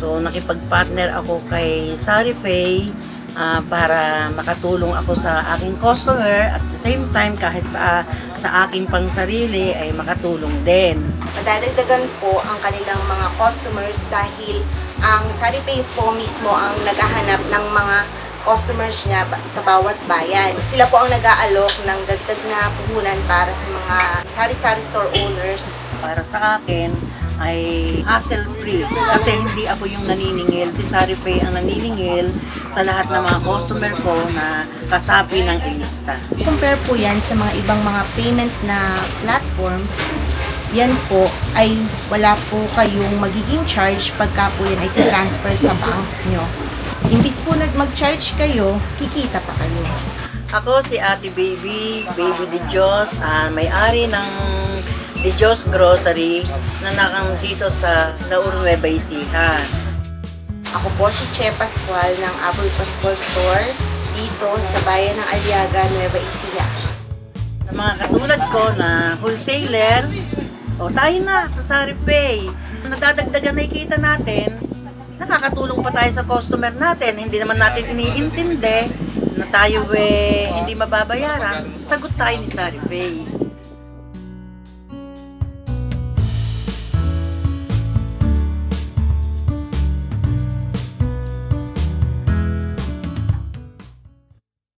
So nakipag-partner ako kay SariPay para makatulong ako sa aking customer at the same time kahit sa aking pangsarili ay makatulong din. Madadagdagan po ang kanilang mga customers dahil ang SariPay po mismo ang naghahanap ng mga customers niya sa bawat bayan. Sila po ang nag-aalok ng dagdag na puhunan para sa mga sari-sari store owners. Para sa akin ay hassle-free kasi hindi ako yung naniningil. Si SariPay ang naniningil sa lahat ng mga customer ko na kasapi ng ilista. Compare po yan sa mga ibang mga payment na platforms, yan po ay wala po kayong magiging charge pagka po yan ay transfer sa bank nyo. Imbis po mag-charge kayo, kikita pa kayo. Ako si Ate Baby De Dios, may-ari ng De Dios Grocery na dito sa Laur Nueva Ecija. Ako po si Che Pascual ng Abul Pascual Store dito sa bayan ng Aliaga, Nueva Ecija. Sa mga katulad ko na wholesaler, tayo na sa SariPay. Nadadagdagan na ikita natin, nakakatulong pa tayo sa customer natin. Hindi naman natin iniintindi na tayo hindi mababayaran. Sagot tayo ni SariPay.